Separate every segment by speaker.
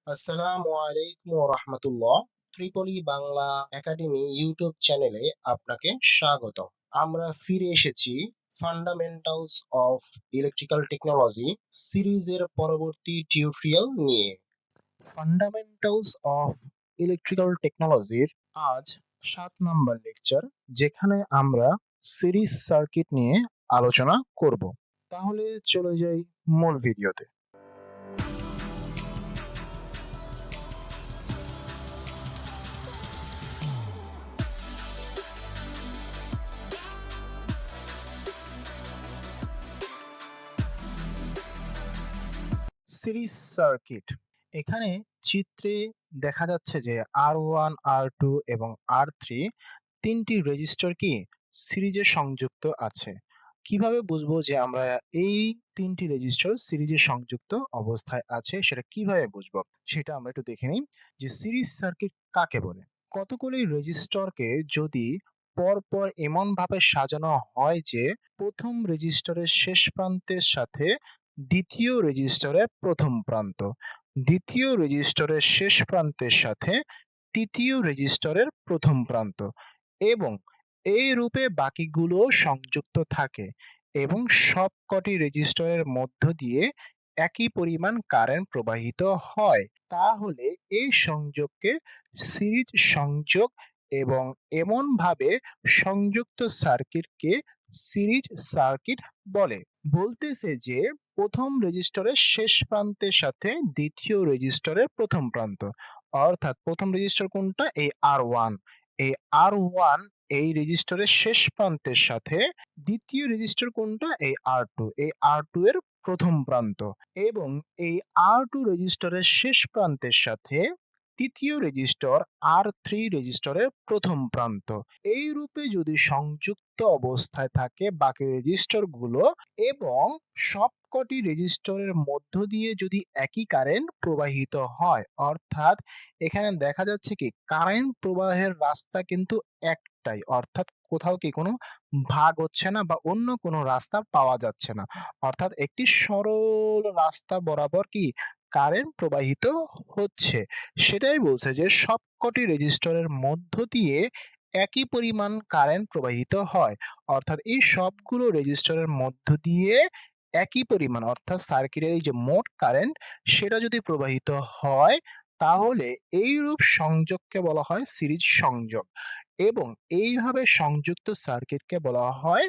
Speaker 1: আসসালামু আলাইকুম রহমতুল্লাহ। ত্রিপলি Bangla academy YouTube চ্যানেলে আপনাকে স্বাগত। আমরা ফিরে এসেছি ফান্ডামেন্টালস অফ ইলেকট্রিক্যাল টেকনোলজি সিরিজের পরবর্তী টিউটোরিয়াল নিয়ে। ফান্ডামেন্টালস অফ ইলেকট্রিক্যাল টেকনোলজির আজ 7 নম্বর লেকচার, যেখানে আমরা সিরিজ সার্কিট নিয়ে আলোচনা করব। তাহলে চলে যাই মূল ভিডিওতে। সিরিজ সার্কিট, এখানে চিত্রে দেখা যাচ্ছে যে R1, R2 এবং R3 তিনটি রেজিস্টর কি সিরিজে সংযুক্ত আছে। কিভাবে বুঝবো যে আমরা এই তিনটি রেজিস্টর সিরিজে সংযুক্ত অবস্থায় আছে, সেটা কিভাবে বুঝবো সেটা আমরা একটু দেখে নিই যে সিরিজ সার্কিট কাকে বলে। কতগুলি রেজিস্টরকে যদি পরপর এমন ভাবে সাজানো হয় যে প্রথম রেজিস্টরের শেষ প্রান্তের সাথে দ্বিতীয় রেজিস্টরের প্রথম প্রান্ত, দ্বিতীয় রেজিস্টরের শেষ প্রান্তের সাথে তৃতীয় রেজিস্টরের প্রথম প্রান্ত, এবং এই রূপে বাকিগুলো সংযুক্ত থাকে এবং সবকটি রেজিস্টরের মধ্য দিয়ে একই পরিমাণ কারেন্ট প্রবাহিত হয়, তাহলে এই সংযোগকে সিরিজ সংযোগ এবং এমনভাবে সংযুক্ত সার্কিটকে সিরিজ সার্কিট বলে। বলতেছে যে প্রথম রেজিস্টরের শেষ প্রান্তের সাথে দ্বিতীয় রেজিস্টরের প্রথম প্রান্ত, অর্থাৎ প্রথম রেজিস্টর কোনটা, এই R1, এই R1 এই রেজিস্টরের শেষ প্রান্তের সাথে দ্বিতীয় রেজিস্টর কোনটা, এই R2, এই R2 এর প্রথম প্রান্ত, এবং এই R2 রেজিস্টরের শেষ প্রান্তের সাথে তৃতীয় রেজিস্টর R3 রেজিস্টরের প্রথম প্রান্ত। এই রূপে যদি সংযুক্ত অবস্থায় থাকে বাকি রেজিস্টর গুলো এবং সবকটি রেজিস্টরের মধ্য দিয়ে যদি একই কারেন্ট প্রবাহিত হয়, অর্থাৎ এখানে দেখা যাচ্ছে কি কারেন্ট প্রবাহের রাস্তা কিন্তু একটাই, অর্থাৎ কোথাও কি কোনো ভাগ হচ্ছে না বা অন্য কোনো রাস্তা পাওয়া যাচ্ছে না, অর্থাৎ একটি সরল রাস্তা বরাবর কি কারেন্ট প্রবাহিত হচ্ছে। সেটাই বলছে যে সবকটি রেজিস্টরের মধ্য দিয়ে একই পরিমাণ কারেন্ট প্রবাহিত হয়, অর্থাৎ এই সবগুলো রেজিস্টরের মধ্য দিয়ে একই পরিমাণ, অর্থাৎ সার্কিটের এই যে মোট কারেন্ট সেটা যদি প্রবাহিত হয়, তাহলে এইরূপ সংযোগকে বলা হয় সিরিজ সংযোগ, এবং এইভাবে সংযুক্ত সার্কিটকে বলা হয়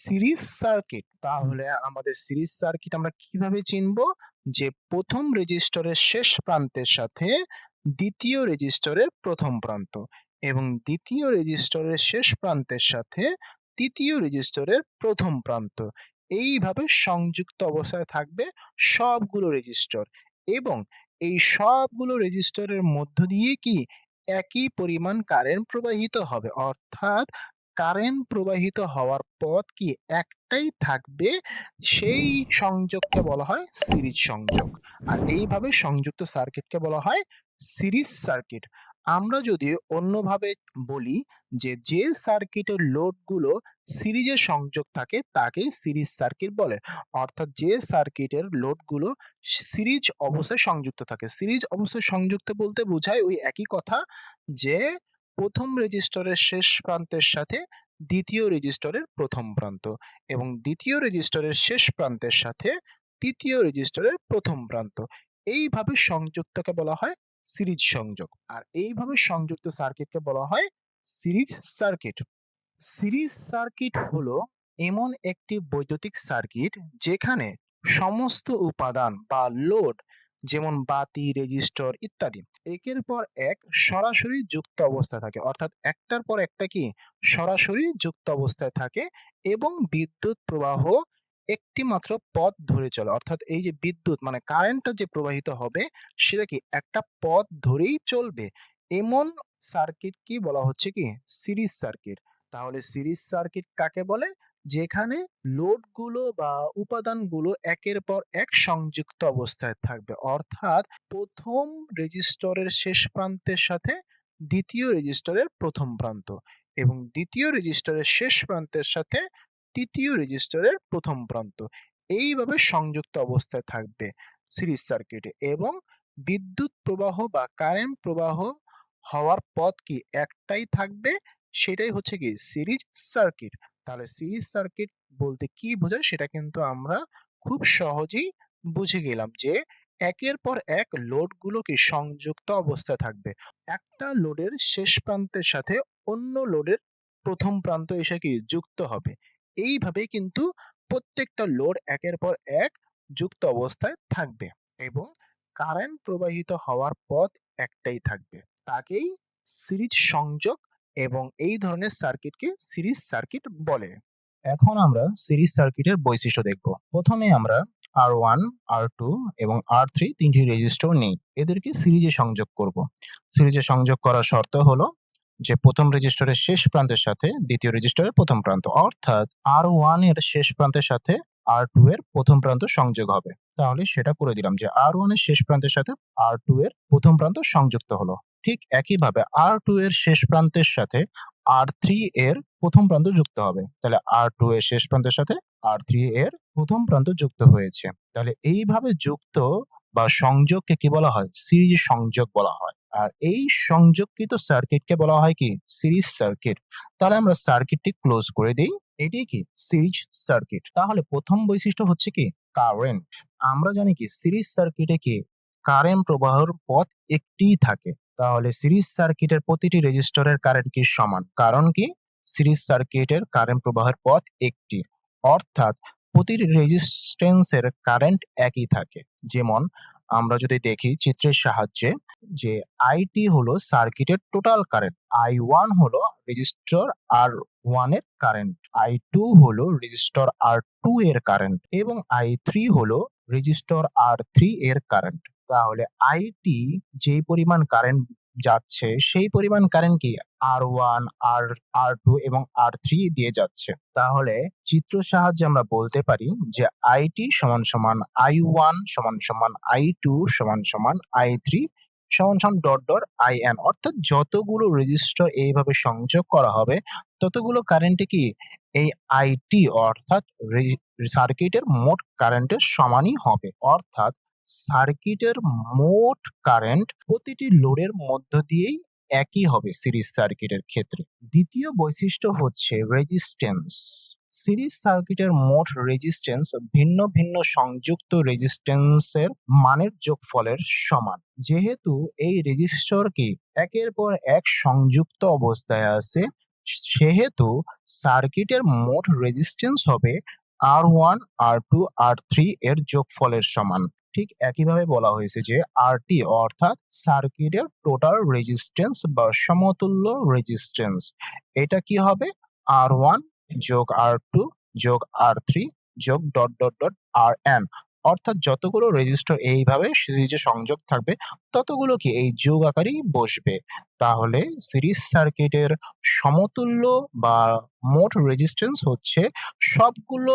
Speaker 1: সিরিজ সার্কিট। তাহলে আমাদের সিরিজ সার্কিট আমরা কিভাবে চিনব, যে প্রথম রেজিস্টরের শেষ প্রান্তের সাথে দ্বিতীয় রেজিস্টরের প্রথম প্রান্ত এবং দ্বিতীয় রেজিস্টরের শেষ প্রান্তের সাথে তৃতীয় রেজিস্টরের প্রথম প্রান্ত, এইভাবে সংযুক্ত অবস্থায় থাকবে সবগুলো রেজিস্টর, এবং এই সবগুলো রেজিস্টরের মধ্য দিয়ে কি একই পরিমাণ কারেন্ট প্রবাহিত হবে, অর্থাৎ কারেন্ট প্রবাহিত হওয়ার পথ কি একটাই থাকবে, সেই সংযোগকে বলা হয় সিরিজ সংযোগ। আর এইভাবে সংযুক্ত সার্কিটকে বলা হয় সিরিজ সার্কিট। আমরা যদি অন্যভাবে বলি যে যে সার্কিটের লোডগুলো সিরিজে সংযোগ থাকে তাকে সিরিজ সার্কিট বলে, অর্থাৎ যে সার্কিটের লোডগুলো সিরিজ অবস্থায় সংযুক্ত থাকে। সিরিজ অবস্থায় সংযুক্ত বলতে বোঝায় ওই একই কথা, যে প্রথম রেজিস্টরের শেষ প্রান্তের সাথে দ্বিতীয় রেজিস্টরের প্রথম প্রান্ত এবং দ্বিতীয় রেজিস্টরের শেষ প্রান্তের সাথে তৃতীয় রেজিস্টরের প্রথম প্রান্ত, এইভাবে সংযুক্তকে বলা হয় সিরিজ সংযোগ। আর এইভাবে সংযুক্ত সার্কিটকে বলা হয় সিরিজ সার্কিট। সিরিজ সার্কিট হলো এমন একটি বৈদ্যুতিক সার্কিট যেখানে সমস্ত উপাদান বা লোড, যেমন বাতি, রেজিস্টর ইত্যাদি, একের পর এক সরাসরি যুক্ত অবস্থায় থাকে, অর্থাৎ একটার পর একটা কি সরাসরি যুক্ত অবস্থায় থাকে, এবং বিদ্যুৎ প্রবাহ একটি মাত্র পথ ধরে চলে, অর্থাৎ এই যে বিদ্যুৎ মানে কারেন্টটা যে প্রবাহিত হবে সেটা কি একটা পথ ধরেই চলবে, এমন সার্কিট কি বলা হচ্ছে কি সিরিজ সার্কিট। তাহলে সিরিজ সার্কিট কাকে বলে, যেখানে লোডগুলো বা উপাদানগুলো একের পর এক সংযুক্ত অবস্থায় থাকবে, অর্থাৎ প্রথম রেজিস্টরের শেষ প্রান্তের সাথে দ্বিতীয় রেজিস্টরের প্রথম প্রান্ত এবং দ্বিতীয় রেজিস্টরের শেষ প্রান্তের সাথে তৃতীয় রেজিস্টরের প্রথম প্রান্ত, এইভাবে সংযুক্ত অবস্থায় থাকবে সিরিজ সার্কিটে। এবং বিদ্যুৎ প্রবাহ বা কারেন্ট প্রবাহ হওয়ার পথ কি একটাই থাকবে, সেটাই হচ্ছে কি সিরিজ সার্কিট। তাহলে সিরিজ সার্কিট বলতে কি বোঝায় সেটা কিন্তু আমরা খুব সহজেই বুঝে গেলাম যে একের পর এক লোডগুলো কি সংযুক্ত অবস্থায় থাকবে। একটা লোডের শেষ প্রান্তের সাথে অন্য লোডের প্রথম প্রান্ত এসে কি যুক্ত হবে। এইভাবেই কিন্তু প্রত্যেকটা লোড একের পর এক যুক্ত অবস্থায় থাকবে এবং কারেন্ট প্রবাহিত হওয়ার পথ একটাই থাকবে। তাকেই সিরিজ সংযোগ এবং এই ধরনের সার্কিটকে সিরিজ সার্কিট বলে। এখন আমরা সিরিজ সার্কিটের বৈশিষ্ট্য দেখব। প্রথমে আমরা R1, R2 এবং R3 তিনটি রেজিস্টর নিই। এদেরকে সিরিজে সংযোগ করব। সিরিজে সংযোগ করার শর্ত হলো যে প্রথম রেজিস্টরের শেষ প্রান্তের সাথে দ্বিতীয় রেজিস্টরের প্রথম প্রান্ত, অর্থাৎ R1 এর শেষ প্রান্তের সাথে R2 এর প্রথম প্রান্ত সংযোগ হবে। তাহলে সেটা করে দিলাম যে R1 এর শেষ প্রান্তের সাথে R2 এর প্রথম প্রান্ত সংযুক্ত হলো। ঠিক একইভাবে R2 এর শেষ প্রান্তের সাথে R3 এর প্রথম প্রান্ত যুক্ত হবে। তাহলে R2 এর শেষ প্রান্তের সাথে R3 এর প্রথম প্রান্ত যুক্ত হয়েছে। তাহলে এইভাবে যুক্ত বা সংযোগকে কি বলা হয়? সিরিজ সংযোগ বলা হয়। আর এই সংযোগকৃত সার্কিটকে বলা হয় কি সিরিজ সার্কিট। তাহলে আমরা সার্কিটটি ক্লোজ করে দেই। এটি কি সিরিজ সার্কিট। তাহলে প্রথম বৈশিষ্ট্য হচ্ছে কি কারেন্ট। আমরা জানি কি সিরিজ সার্কিটে কি কারেন্ট প্রবাহের পথ একটিই থাকে। তাহলে সিরিজ সার্কিটের প্রতিটি রেজিস্টরের কারেন্ট কি সমান, কারণ কি সিরিজ সার্কিটের কারেন্ট প্রবাহের পথ একটি, অর্থাৎ প্রতিটি রেজিস্ট্যান্সের কারেন্ট একই থাকে। যেমন আমরা যদি দেখি চিত্রের সাহায্যে যে আইটি হলো সার্কিটের টোটাল কারেন্ট, I1 হলো রেজিস্টর R1 এর কারেন্ট, I2 হলো রেজিস্টর R2 এর কারেন্ট এবং I3 হলো রেজিস্টর R3 এর কারেন্ট। তাহলে আইটি যেই পরিমাণ কারেন্ট যাচ্ছে সেই পরিমাণ কারেন্ট কি R1, R2 এবং R3 দিয়ে যাচ্ছে। তাহলে চিত্র সাহায্যে আমরা বলতে পারি যে আইটি সমান সমান I1 সমান সমান I2 সমান সমান I3 সমান সমান ডট ডট IN, অর্থাৎ যতগুলো রেজিস্টর এইভাবে সংযোগ করা হবে ততগুলো কারেন্টে কি এই আইটি অর্থাৎ সার্কিটের মোট কারেন্টের সমানই হবে। অর্থাৎ সার্কিটের মোট কারেন্ট প্রতিটি লোডের মধ্য দিয়েই একই হবে সিরিজ সার্কিটের ক্ষেত্রে। দ্বিতীয় বৈশিষ্ট্য হচ্ছে রেজিস্ট্যান্স। সিরিজ সার্কিটের মোট রেজিস্ট্যান্স ভিন্ন ভিন্ন সংযুক্ত রেজিস্ট্যান্সের মানের যোগফলের সমান। যেহেতু এই রেজিস্টর কি একের পর এক সংযুক্ত অবস্থায় আছে, সেহেতু সার্কিটের মোট রেজিস্ট্যান্স হবে R1, R2, R3 এর যোগফলের সমান। ঠিক একইভাবে বলা হয়েছে যে আরটি অর্থাৎ সার্কিটের টোটাল রেজিস্ট্যান্স বা সমতুল্য রেজিস্ট্যান্স, এটা কি হবে R1 যোগ R2 যোগ R3 যোগ ডট ডট ডট RN, অর্থাৎ যতগুলো রেজিস্টর এইভাবে সিরিজে সংযোগ থাকবে ততগুলো কি এই যোগ আকারেই বসবে। তাহলে সিরিজ সার্কিটের সমতুল্য বা মোট রেজিস্ট্যান্স হচ্ছে সবগুলো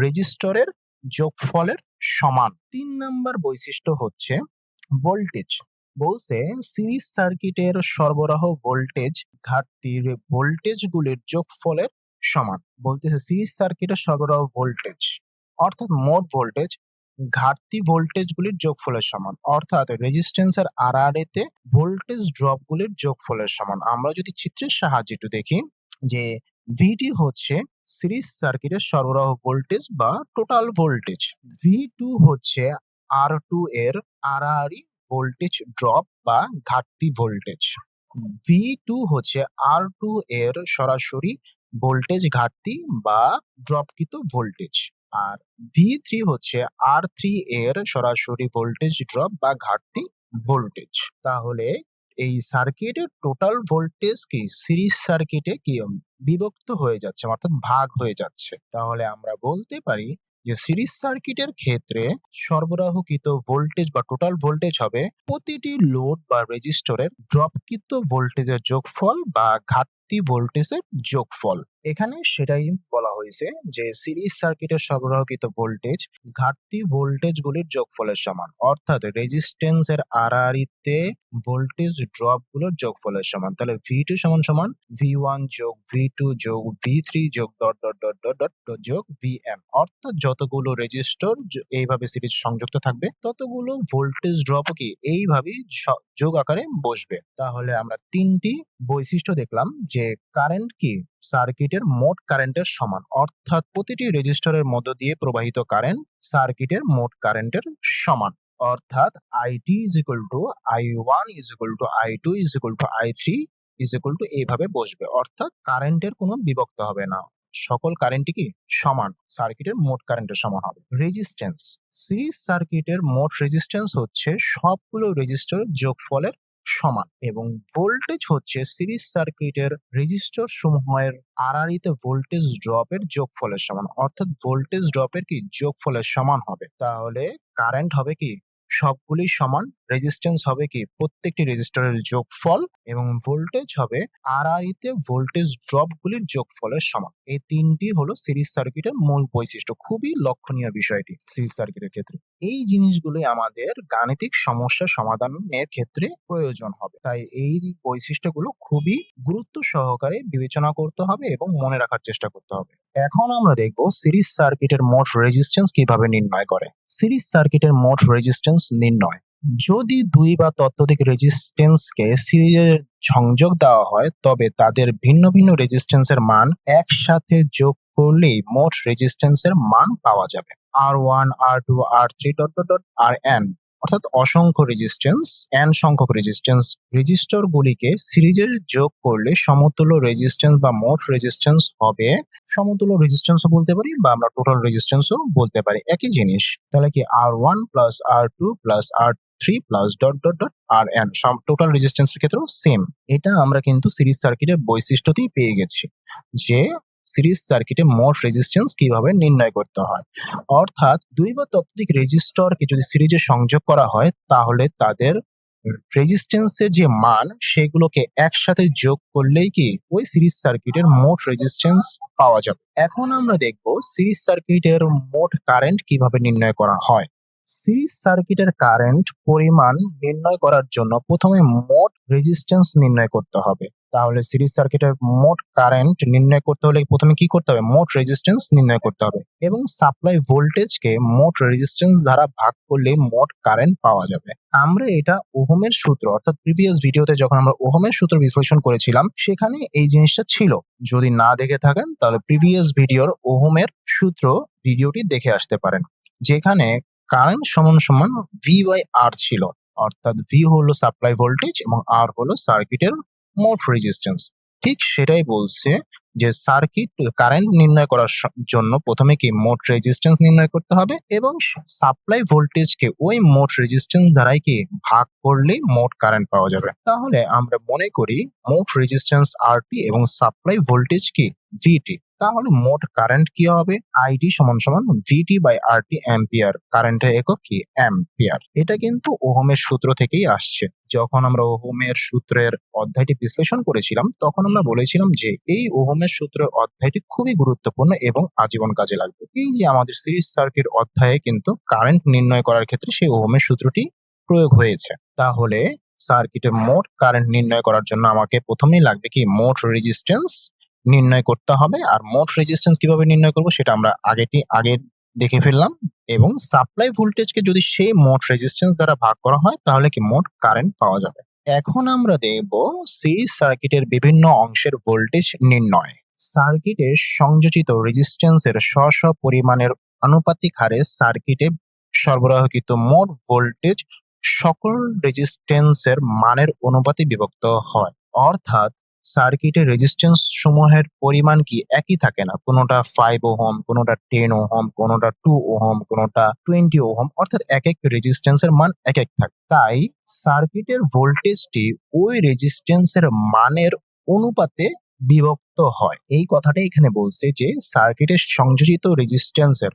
Speaker 1: রেজিস্টরের যোগফলের সমান। ৩ নাম্বার বৈশিষ্ট্য হচ্ছে ভোল্টেজ। বলছে সিরিজ সার্কিটের সরবরাহ ভোল্টেজ ঘাটতির ভোল্টেজগুলির যোগফলের সমান। বলতেছে সিরিজ সার্কিটের সরবরাহ ভোল্টেজ অর্থাৎ মোট ভোল্টেজ ঘাটতি ভোল্টেজগুলির যোগফলের সমান, অর্থাৎ রেজিস্ট্যান্সের আরআরএ তে ভোল্টেজ ড্রপগুলির যোগফলের সমান। আমরা যদি চিত্রের সাহায্যে একটু দেখি যে ভিটি হচ্ছে সিরিজ সার্কিটের সরবরাহ ভোল্টেজ বা টোটাল ভোল্টেজ, V2 হচ্ছে R2 এর আড়াআড়ি ভোল্টেজ ড্রপ বা ঘাটতি ভোল্টেজ, V2 হচ্ছে R2 এর সরাসরি ভোল্টেজ ঘাটতি বা ড্রপকৃত ভোল্টেজ, আর V3 হচ্ছে R3 এর সরাসরি ভোল্টেজ ড্রপ বা ঘাটতি ভোল্টেজ। তাহলে এই সার্কিটের টোটাল ভোল্টেজ কি সিরিজ সার্কিটে কি বিভক্ত হয়ে যাচ্ছে অর্থাৎ ভাগ হয়ে যাচ্ছে। তাহলে আমরা বলতে পারি যে সিরিজ সার্কিটের ক্ষেত্রে সরবরাহকৃত ভোল্টেজ বা টোটাল ভোল্টেজ হবে প্রতিটি লোড বা রেজিস্টরের ড্রপকৃত ভোল্টেজের যোগফল বা ঘাটতি ভোল্টেজের যোগফল। এখানে সেটাই বলা হয়েছে যে সিরিজ সার্কিটের সরবরাহকৃত ভোল্টেজ ঘাটতি ভোল্টেজগুলির যোগফলের সমান, অর্থাৎ রেজিস্ট্যান্স এর আড়াআড়িতে ভোল্টেজ ড্রপ গুলোর যোগফলের সমান। তাহলে V2 সমান সমান V1 যোগ V2 যোগ V3 যোগ dot dot dot dot dot dot যোগ Vm, অর্থাৎ যতগুলো রেজিস্টর এইভাবে সিরিজ সংযুক্ত থাকবে ততগুলো ভোল্টেজ ড্রপও কি এইভাবেই যোগ আকারে বসবে। তাহলে আমরা তিনটি বৈশিষ্ট্য দেখলাম যে কারেন্ট কি সার্কিটের মোট কারেন্টের সমান, অর্থাৎ প্রতিটি রেজিস্টরের মধ্য দিয়ে প্রবাহিত কারেন্ট সার্কিটের মোট কারেন্টের সমান, অর্থাৎ IT is equal to I1 is equal to I2 is equal to I3 is equal to এইভাবে বসবে, অর্থাৎ কারেন্টের কোনো বিভক্ত হবে না, সকল কারেন্টই কি সমান, সার্কিটের মোট কারেন্টের সমান হবে। রেজিস্ট্যান্স, সিরিজ সার্কিটের মোট রেজিস্ট্যান্স হচ্ছে সবগুলো রেজিস্টরের যোগফলের সমান এবং ভোল্টেজ হচ্ছে সিরিজ সার্কিটের রেজিস্টর সমূহের আড়াআড়িতে ভোল্টেজ ড্রপের যোগফলের সমান, অর্থাৎ ভোল্টেজ ড্রপের কি যোগফলের সমান হবে। তাহলে কারেন্ট হবে কি সবগুলি সমান, রেজিস্ট্যান্স হবে কি প্রত্যেকটি রেজিস্টরের যোগফল এবং ভোল্টেজ হবে আড়াআড়িতে ভোল্টেজ ড্রপগুলির যোগফলের সমান। এই তিনটি হলো সিরিজ সার্কিটের মূল বৈশিষ্ট্য, খুবই লক্ষণীয় বিষয়টি সিরিজ সার্কিটের ক্ষেত্রে। এই জিনিসগুলি আমাদের গাণিতিক সমস্যা সমাধানের ক্ষেত্রে প্রয়োজন হবে, তাই এই বৈশিষ্ট্যগুলো খুবই গুরুত্ব সহকারে বিবেচনা করতে হবে এবং মনে রাখার চেষ্টা করতে হবে। এখন আমরা দেখব সিরিজ সার্কিটের মোট রেজিস্ট্যান্স কিভাবে নির্ণয় করে। সিরিজ সার্কিটের মোট রেজিস্ট্যান্স নির্ণয়, যদি দুই বা ততোধিক রেজিস্ট্যান্সকে সিরিজে সংযোগ দেওয়া হয় তবে তাদের ভিন্ন ভিন্ন রেজিস্ট্যান্সের মান একসাথে যোগ করলেই মোট রেজিস্ট্যান্সের মান পাওয়া যাবে। R1 R2 R3 dot dot dot Rn, অর্থাৎ অসংখ্য রেজিস্ট্যান্স n সংখ্যক রেজিস্টর গুলিকে সিরিজে যোগ করলে সমতুল্য রেজিস্ট্যান্স বা মোট রেজিস্ট্যান্স হবে। সমতুল্য রেজিস্ট্যান্সও বলতে পারি বা আমরা টোটাল রেজিস্ট্যান্সও বলতে পারি, একই জিনিস। তাহলে কি R1 plus R2 plus R3 plus dot dot dot Rn, সব টোটাল রেজিস্ট্যান্সের ক্ষেত্রেও সেম। এটা আমরা কিন্তু সিরিজ সার্কিটের বৈশিষ্ট্যতেই পেয়ে গেছি যে সিরিজ সার্কিটে মোট রেজিস্ট্যান্স কিভাবে নির্ণয় করতে হয়, অর্থাৎ দুই বা ততোধিক রেজিস্টরকে যদি সিরিজে সংযোগ করা হয় তাহলে তাদের রেজিস্ট্যান্সের যে মান সেগুলোকে একসাথে যোগ করলেই কি ওই সিরিজ সার্কিটের মোট রেজিস্ট্যান্স পাওয়া যাবে। এখন আমরা দেখব সিরিজ সার্কিটের মোট কারেন্ট কিভাবে নির্ণয় করা হয়। সিরিজ সার্কিটের কারেন্ট পরিমাণ নির্ণয় করার জন্য প্রথমে মোট রেজিস্ট্যান্স নির্ণয় করতে হবে। তাহলে সিরিজ সার্কিটের মোট কারেন্ট নির্ণয় করতে হলে প্রথমে কি করতে হবে, মোট রেজিস্ট্যান্স নির্ণয় করতে হবে এবং সাপ্লাই ভোল্টেজকে মোট রেজিস্ট্যান্স দ্বারা ভাগ করলে মোট কারেন্ট পাওয়া যাবে। আমরা এটা ওহমের সূত্র, অর্থাৎ প্রিভিয়াস ভিডিওতে যখন আমরা ওহমের সূত্র বিশ্লেষণ করেছিলাম সেখানে এই জিনিসটা ছিল। যদি না দেখে থাকেন তাহলে প্রিভিয়াস ভিডিওর ওহমের সূত্র ভিডিওটি দেখে আসতে পারেন, যেখানে কারেন্ট সমান সমান V/R ছিল, অর্থাৎ V হলো সাপ্লাই ভোল্টেজ এবং R হলো সার্কিটের মোট রেজিস্ট্যান্স। ঠিক সেটাই বলছে যে সার্কিট কারেন্ট নির্ণয় করার জন্য প্রথমে কি মোট রেজিস্ট্যান্স নির্ণয় করতে হবে এবং সাপ্লাই ভোল্টেজকে ওই মোট রেজিস্ট্যান্স দ্বারাই কি ভাগ করলেই মোট কারেন্ট পাওয়া যাবে। তাহলে আমরা মনে করি মোট রেজিস্ট্যান্স RT এবং সাপ্লাই ভোল্টেজ কি VT, তাহলে মোট কারেন্ট কি হবে, IT সমান সমান VT/RT অ্যাম্পিয়ার, কারেন্টের একক কি অ্যাম্পিয়ার। এটা কিন্তু ওহমের সূত্র থেকেই আসছে। যখন আমরা ওহমের সূত্রের অধ্যায়টি বিশ্লেষণ করেছিলাম তখন আমরা বলেছিলাম যে এই ওহমের সূত্রের অধ্যায়টি খুবই গুরুত্বপূর্ণ এবং আজীবন কাজে লাগবে। এই যে আমাদের সিরিজ সার্কিট অধ্যায়ে কিন্তু কারেন্ট নির্ণয় করার ক্ষেত্রে সেই ওহমের সূত্রটি প্রয়োগ হয়েছে। তাহলে সার্কিটের মোট কারেন্ট নির্ণয় করার জন্য আমাকে প্রথমেই লাগবে কি মোট রেজিস্ট্যান্স নির্ণয় করতে হবে, আর মোট রেজিস্ট্যান্স কিভাবে নির্ণয় করব সেটা আমরা আগে দেখে ফেললাম। এবং সাপ্লাই ভোল্টেজকে যদি সেই মোট রেজিস্ট্যান্স দ্বারা ভাগ করা হয় তাহলে কি মোট কারেন্ট পাওয়া যাবে। এখন আমরা দেখব সিরিজ সার্কিটের বিভিন্ন অংশের ভোল্টেজ নির্ণয়। সার্কিটের সংযোজিত রেজিস্ট্যান্সের স্ব পরিমাণের আনুপাতিক হারে সার্কিটে সরবরাহকৃত মোট ভোল্টেজ সকল রেজিস্ট্যান্সের মানের অনুপাতে বিভক্ত হয়, অর্থাৎ সার্কিটের রেজিস্ট্যান্স সমূহের পরিমাণ কি একই থাকে না, কোনোটা 5 ওহম, কোনোটা 10 ওহম, কোনোটা 2 ওহম, কোনোটা 20 ওহম, অর্থাৎ এক এক রেজিস্ট্যান্সের মান এক এক থাকে। তাই সার্কিটের ভোল্টেজটি ওই রেজিস্ট্যান্সের মানের অনুপাতে বিভক্ত হয়। এই কথাটা এখানে বলছে যে সার্কিটের সংযোজিত রেজিস্ট্যান্সের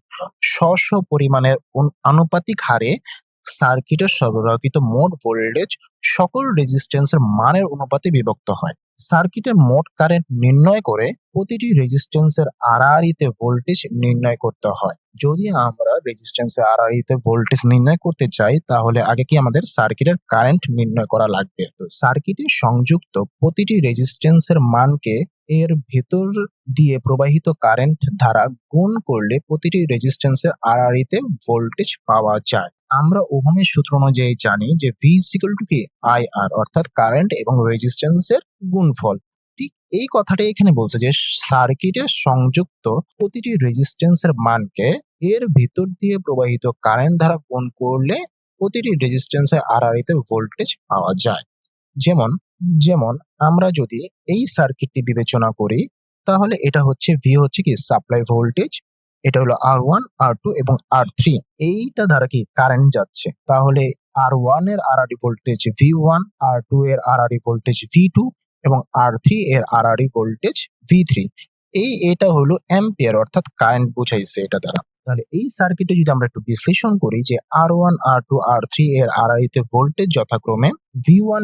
Speaker 1: স্ব পরিমাণের আনুপাতিক হারে সার্কিটের সরবরাহকৃত মোট ভোল্টেজ সকল রেজিস্ট্যান্সের মানের অনুপাতে বিভক্ত হয়। সার্কিটের মোট কারেন্ট নির্ণয় করে প্রতিটি রেজিস্ট্যান্সের আড়াআড়িতে ভোল্টেজ নির্ণয় করতে হয়। যদি আমরা রেজিস্ট্যান্সের আড়াআড়িতে ভোল্টেজ নির্ণয় করতে চাই তাহলে আগে কি আমাদের সার্কিটের কারেন্ট নির্ণয় করা লাগবে। তো সার্কিটে সংযুক্ত প্রতিটি রেজিস্ট্যান্সের মানকে এর ভেতর দিয়ে প্রবাহিত কারেন্ট দ্বারা গুণ করলে প্রতিটি রেজিস্ট্যান্সের আড়াআড়িতে ভোল্টেজ পাওয়া যায়। আমরা ওহমের সূত্র অনুযায়ী জানি যে V কি IR, অর্থাৎ কারেন্ট এবং রেজিস্ট্যান্সের গুণফল। ঠিক এই কথাটাই এখানে বলছে যে সার্কিটে সংযুক্ত প্রতিটি রেজিস্ট্যান্সের মানকে এর ভিতর দিয়ে প্রবাহিত কারেন্ট দ্বারা গুণ করলে প্রতিটি রেজিস্ট্যান্সের আড়াআড়িতে ভোল্টেজ পাওয়া যায়। যেমন যেমন আমরা যদি এই সার্কিটটি বিবেচনা করি তাহলে এটা হচ্ছে V হচ্ছে কি সাপ্লাই ভোল্টেজ, এটা হলো R1, R2 এবং R3। এইটা দ্বারা কি কারেন্ট যাচ্ছে, তাহলে R1 এর আড়াআড়ি ভোল্টেজ V1, R2 এর আড়াআড়ি ভোল্টেজ V2 এবং R3 এর আড়াআড়ি ভোল্টেজ V3। এটা হলো অ্যাম্পিয়ার, অর্থাৎ কারেন্ট বুঝাইছে এটা দ্বারা। তাহলে এই সার্কিটে যদি আমরা একটু বিশ্লেষণ করি যে R1, R2, R3 এর আড়াআড়িতে ভোল্টেজ যথাক্রমে V1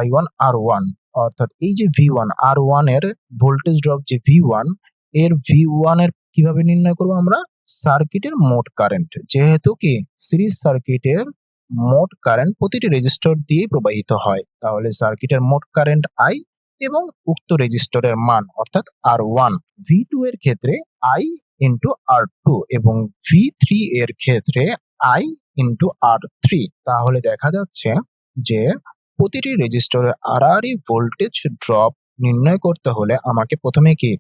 Speaker 1: I1 R1, অর্থাৎ এই যে V1 R1 এর ভোল্টেজ ড্রপ যে V1 এর কিভাবে নির্ণয় করব আমরা? সার্কিটের মোট কারেন্ট, যেহেতু কি সিরিজ সার্কিটের মোট কারেন্ট প্রতিটি রেজিস্টর দিয়ে প্রবাহিত হয়, তাহলে সার্কিটের মোট কারেন্ট I এবং উক্ত রেজিস্টরের মান অর্থাৎ R1। V2 এর ক্ষেত্রে I ইন্টু R2 এবং V3 এর ক্ষেত্রে I ইন্টু R3। তাহলে দেখা যাচ্ছে যে প্রতিটি রেজিস্টরের আড়াআড়ি ভোল্টেজ ড্রপ নির্ণয় করতে হলে আমাকে প্রথমে কি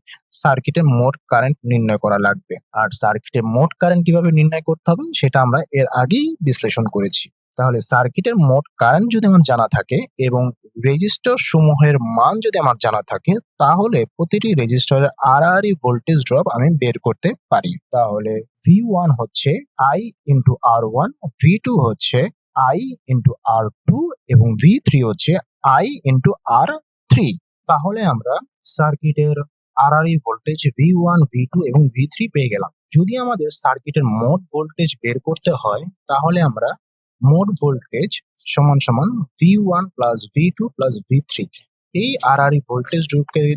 Speaker 1: সার্কিটের মোট কারেন্ট নির্ণয় করা লাগবে। আর সার্কিটের মোট কারেন্ট কিভাবে নির্ণয় করতে হবে সেটা আমরা এর আগেই বিশ্লেষণ করেছি। তাহলে সার্কিটের মোট কারেন্ট যদি আমার জানা থাকে এবং রেজিস্টর সমূহের মান যদি আমার জানা থাকে তাহলে প্রতিটি রেজিস্টরের আড়াআড়ি ভোল্টেজ ড্রপ আমি বের করতে পারি। তাহলে V1 হচ্ছে I ইন্টু R1, V2 হচ্ছে I ইন্টু R2 এবং V3 হচ্ছে I ইন্টু R3। তাহলে আমরা সার্কিটের আড়াআড়ি ভোল্টেজ V1, V2 এবং V3 পেয়ে গেলাম। যদি আমাদের সার্কিটের মোট ভোল্টেজ বের করতে হয় তাহলে আমরা মোট ভোল্টেজ সমান সমান V1 plus V2 plus V3 এই আড়াআড়ি ভোল্টেজ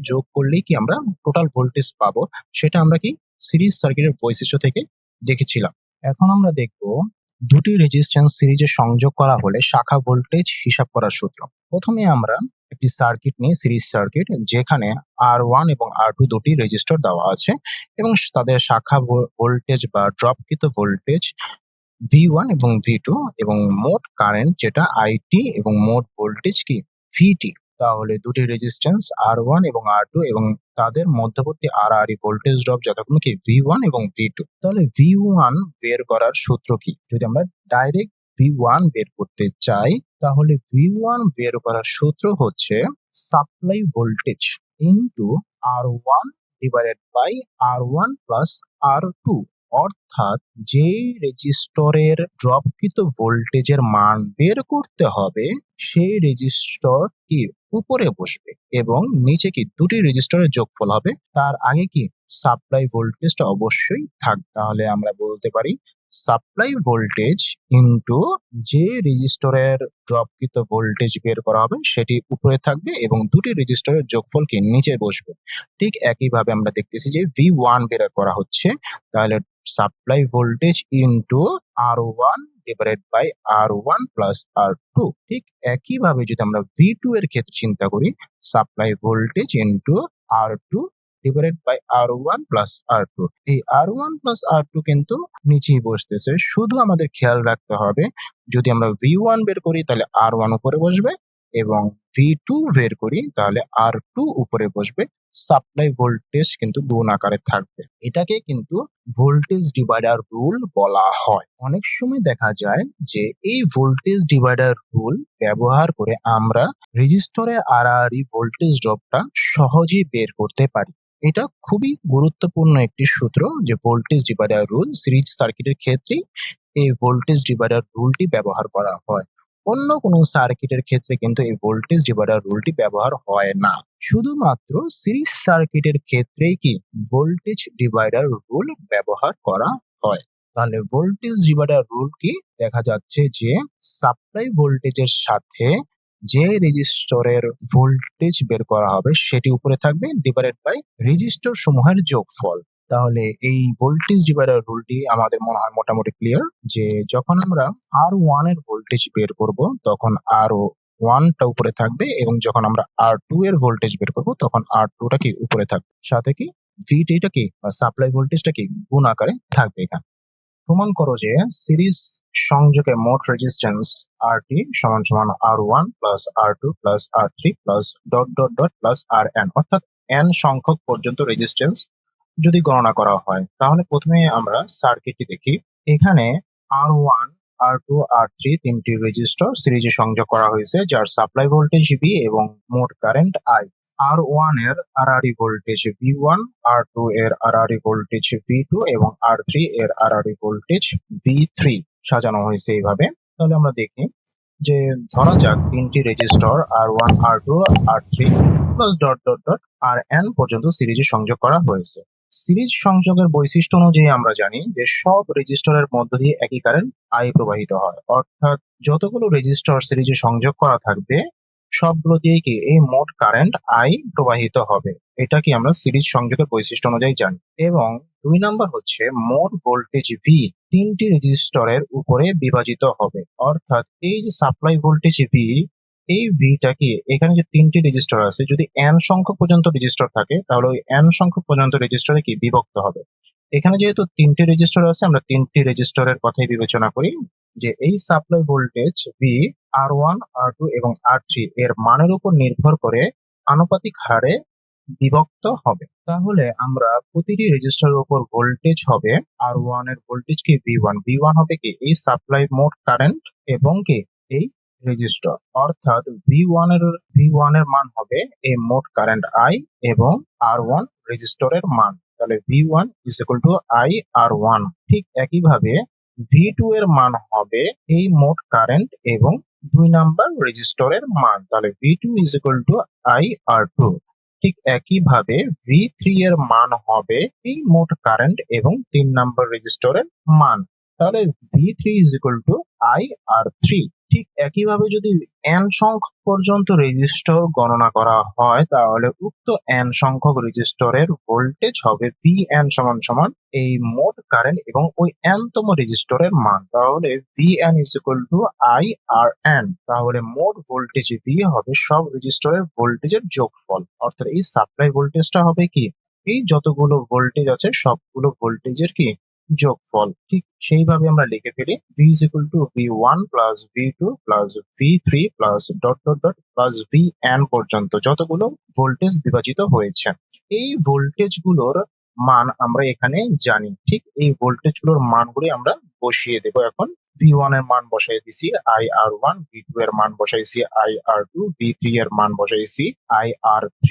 Speaker 1: যোগ করলেই কি আমরা টোটাল ভোল্টেজ পাবো, সেটা আমরা কি সিরিজ সার্কিটের বৈশিষ্ট্য থেকে দেখেছিলাম। এখন আমরা দেখব দুটি রেজিস্ট্যান্স সিরিজে সংযোগ করা হলে শাখা ভোল্টেজ হিসাব করার সূত্র। প্রথমে আমরা একটি সার্কিট নিই, সিরিজ সার্কিট, যেখানে R1 এবং R2 দুটি রেজিস্টর দেওয়া আছে এবং তাদের শাখা ভোল্টেজ বা ড্রপকৃত ভোল্টেজ V1 এবং V2 এবং মোট কারেন্ট যেটা IT এবং মোট ভোল্টেজ কি VT। তাহলে দুটি রেজিস্ট্যান্স R1 এবং R2 এবং তাদের মধ্যবর্তী আড়াআড়ি ভোল্টেজ ড্রপ যথাক্রমে কি V1 এবং V2। তাহলে V1 বের করার সূত্র কি? যদি আমরা ডাইরেক্ট V1 বের করতে চাই তাহলে V1 বের করার সূত্র হচ্ছে supply voltage into R1 divided by R1 plus R2, অর্থাৎ যে রেজিস্টরের ড্রপকৃত ভোল্টেজের মান বের করতে হবে সেই রেজিস্টর কি উপরে বসবে এবং নিচে কি দুটি রেজিস্টরের যোগফল হবে, তার আগে কি সাপ্লাই ভোল্টেজটা অবশ্যই থাকবে। তাহলে আমরা বলতে পারি সাপ্লাই ভোল্টেজ ইনটু যে রেজিস্টরের ড্রপকৃত ভোল্টেজ বের করা হবে সেটি উপরে থাকবে এবং দুটি রেজিস্টরের যোগফল কি নিচে বসবে। ঠিক একইভাবে আমরা দেখতেছি যে V1 বের করা হচ্ছে, তাহলে supply voltage into R1 divided by R1 plus R2। ঠিক একইভাবে যদি আমরা V2 এর ক্ষেত্রে চিন্তা করি, supply voltage into R2 divided by R1 plus R2। এই R1 প্লাস R2 কিন্তু নিচেই বসতেছে, শুধু আমাদের খেয়াল রাখতে হবে যদি আমরা V1 বের করি তাহলে R1 উপরে বসবে এবং V2 বের করি তাহলে R2 উপরে বসবে। সাপ্লাই ভোল্টেজ কিন্তু গুণ আকারে থাকবে। এটাকে কিন্তু ভোল্টেজ ডিভাইডার রুল বলা হয়। অনেক সময় দেখা যায় যে এই ভোল্টেজ ডিভাইডার রুল ব্যবহার করে আমরা রেজিস্টরের আড়াআড়ি ভোল্টেজ ড্রপটা সহজেই বের করতে পারি। এটা খুবই গুরুত্বপূর্ণ একটি সূত্র যে ভোল্টেজ ডিভাইডার রুল। সিরিজ সার্কিটের ক্ষেত্রে এই ভোল্টেজ ডিভাইডার রুলটি ব্যবহার করা হয়। অন্য কোনো সার্কিটের ক্ষেত্রে কিন্তু এই ভোল্টেজ ডিভাইডার রুলটি ব্যবহার হয় না। শুধুমাত্র সিরিজ সার্কিটের ক্ষেত্রেই কি ভোল্টেজ ডিভাইডার রুল ব্যবহার করা হয়। তাহলে ভোল্টেজ ডিভাইডার রুল কি? দেখা যাচ্ছে যে সাপ্লাই ভোল্টেজের সাথে যে রেজিস্টরের ভোল্টেজ বের করা হবে সেটি উপরে থাকবে ডিভাইডেড বাই রেজিস্টর সমূহের যোগফল। তাহলে এই ভোল্টেজ ডিভাইডার রুলটি আমাদের মনে হয় মোটামুটি ক্লিয়ার যে যখন আমরা R1 এর ভোল্টেজ বের করব তখন R1 টা উপরে থাকবে এবং যখন আমরা R2 এর ভোল্টেজ বের করব তখন R2 টা কি উপরে থাকবে, সাথে কি VT টা কি বা সাপ্লাই ভোল্টেজটা কি গুণ আকারে থাকবে এখানে। প্রমাণ করো যে সিরিজ সংযোগে মোট রেজিস্ট্যান্স RT সমান সমান R1 plus R2 plus R3 plus dot dot dot plus RN, অর্থাৎ n সংখ্যক পর্যন্ত রেজিস্ট্যান্স যদি গণনা করা হয়। তাহলে প্রথমে আমরা সার্কিটটি দেখি। এখানে R1, R2, R3 তিনটি রেজিস্টর সিরিজে সংযোগ করা হয়েছে যার সাপ্লাই ভোল্টেজ V এবং মোট কারেন্ট I। R1 এর আড়াআড়ি ভোল্টেজ V1, R2 এর আড়াআড়ি ভোল্টেজ V2 এবং R3 এর আড়াআড়ি ভোল্টেজ V3 সাজানো হয়েছে এইভাবে। তাহলে আমরা দেখি যে ধরা যাক তিনটি resistor R1, R2, R3 plus dot dot dot RN পর্যন্ত সিরিজে সংযোগ করা হয়েছে। সিরিজ সংযোগের বৈশিষ্ট্য অনুযায়ী আমরা জানি যে সব রেজিস্টরের মধ্য দিয়ে একই কারেন্ট I প্রবাহিত হয়, অর্থাৎ যতগুলো রেজিস্টর সিরিজে সংযোগ করা থাকবে সবগুলো দিয়েই কি এই মোট কারেন্ট I প্রবাহিত হবে। এটা কি আমরা সিরিজ সংযোগের বৈশিষ্ট্য অনুযায়ী জানি। এবং 2 নাম্বার হচ্ছে মোট ভোল্টেজ V তিনটি রেজিস্টরের উপরে বিভাজিত হবে, অর্থাৎ এই যে সাপ্লাই ভোল্টেজ V, এই ভিটা কি এখানে যে তিনটি রেজিস্টর আছে যদি n সংখ্যক পর্যন্ত রেজিস্টর থাকে তাহলে ওই n সংখ্যক পর্যন্ত রেজিস্টরে কি বিভক্ত হবে। এখানে যেহেতু তিনটি রেজিস্টর আছে আমরা তিনটি রেজিস্টরের কথাই বিবেচনা করি যে এই supply voltage V R1, R2 এবং R3 এর মানের উপর নির্ভর করে আনুপাতিক হারে বিভক্ত হবে। তাহলে আমরা প্রতিটি রেজিস্টরের উপর ভোল্টেজ হবে R1 এর ভোল্টেজ কি V1, V1 হবে কি এই সাপ্লাই মোট কারেন্ট এবং কি এই রেজিস্টর, অর্থাৎ V1 এর মান হবে এই মোট কারেন্ট I এবং R1 রেজিস্টরের মান। তাহলে V1 is equal to I R1। ঠিক একইভাবে V2 এর মান হবে এই মোট কারেন্ট এবং 2 নাম্বার রেজিস্টরের মান। তাহলে V2 is equal to I R2। ঠিক একইভাবে V3 এর মান হবে এই মোট কারেন্ট এবং 3 নাম্বার রেজিস্টরের মান। তাহলে V3 is equal to I R3। ঠিক একইভাবে যদি n সংখ্যক পর্যন্ত রেজিস্টর গণনা করা হয় তাহলে উক্ত n সংখ্যক রেজিস্টরের ভোল্টেজ হবে Vn সমান সমান এই মোট কারেন্ট এবং ওই n তম রেজিস্টরের মান। তাহলে Vn is equal to I Rn। তাহলে মোট ভোল্টেজ V হবে সব রেজিস্টরের ভোল্টেজের যোগফল, অর্থাৎ এই সাপ্লাই ভোল্টেজটা হবে কি এই যতগুলো ভোল্টেজ আছে সবগুলো ভোল্টেজের কি যোগফল। ঠিক সেইভাবে আমরা লিখে ফেলি V is equal to V1 plus V2 plus V3 plus dot dot dot plus Vn পর্যন্ত যতগুলো ভোল্টেজ বিভাজিত হয়েছে। এই ভোল্টেজ গুলোর মান আমরা এখানে জানি। ঠিক এই ভোল্টেজ গুলোর মানগুলি আমরা বসিয়ে দেব। এখন V1 এর মান বসাই দিছি IR1, V2 এর মান বসাইছি IR2, V3 এর মান বসাইছি IR3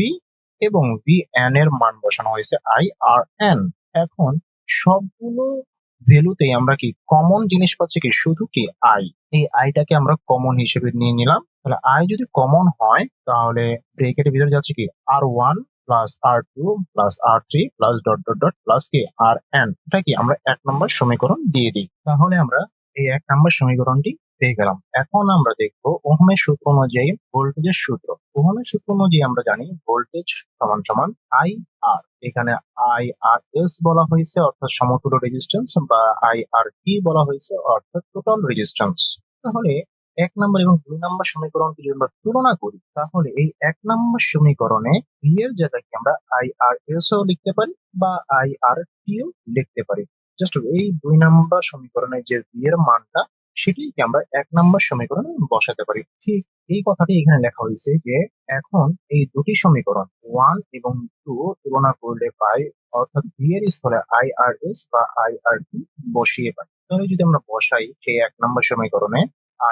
Speaker 1: এবং Vn এর মান বসানো হয়েছে IRn। এখন সবগুলো ভ্যালুতেই আমরা কি কমন জিনিস পাচ্ছি কি শুধু কি I। এই আইটাকে আমরা কমন হিসেবে নিয়ে নিলাম। তাহলে I যদি কমন হয় তাহলে ব্র্যাকেটের ভিতরে যাচ্ছে কি R1 plus R2 plus R3 plus dot dot dot plus কি Rn। এটা কি আমরা 1 নম্বর সমীকরণ দিয়ে দিই। তাহলে আমরা এই 1 নম্বর সমীকরণটি পেয়ে গেলাম। এখন আমরা দেখবো ওহমের সূত্র অনুযায়ী ভোল্টেজের সূত্র। ওহমের সূত্র অনুযায়ী আমরা জানি ভোল্টেজ সমান সমান IR। এখানে IRS বলা হয়েছে অর্থাৎ সমতুল্য রেজিস্ট্যান্স বা IRT বলা হয়েছে অর্থাৎ টোটাল রেজিস্ট্যান্স। তাহলে 1 নম্বর এবং 2 নম্বর সমীকরণটি যদি আমরা তুলনা করি তাহলে এই 1 নম্বর সমীকরণে V এর জায়গায় আমরা IRS ও লিখতে পারি বা IRT ও লিখতে পারি। জাস্ট এই 2 নম্বর সমীকরণে যে V এর মানটা সেটিকে আমরা 1 নম্বর সমীকরণে বসাতে পারি। ঠিক এই কথাটি এখানে লেখা হয়েছে যে এখন এই দুটি সমীকরণ 1 এবং 2 তুলনা করলে পাই, অর্থাৎ V এর স্থলে IRS বা IRT বসিয়ে পাই। তাহলে যদি আমরা বসাই সেই 1 নম্বর সমীকরণে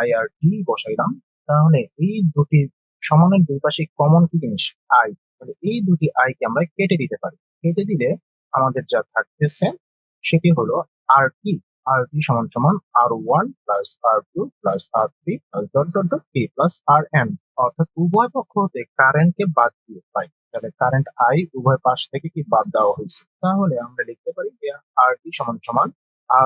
Speaker 1: IRT বসাইলাম তাহলে এই দুটি সমানের দুই পাশে কমন কি জিনিস I। তাহলে এই দুটি I কে আমরা কেটে দিতে পারি। কেটে দিলে আমাদের যা থাকতেছে সেটি হলো RT। RT সমান সমান R1 plus R2 plus R3 plus dot dot dot T plus Rn, অর্থাৎ উভয় পক্ষ হতে কারেন্টকে বাদ দিয়ে পাই। তাহলে কারেন্ট I উভয় পাশ থেকে কি বাদ দেওয়া হয়েছে। তাহলে আমরা লিখতে পারি যে RT সমান সমান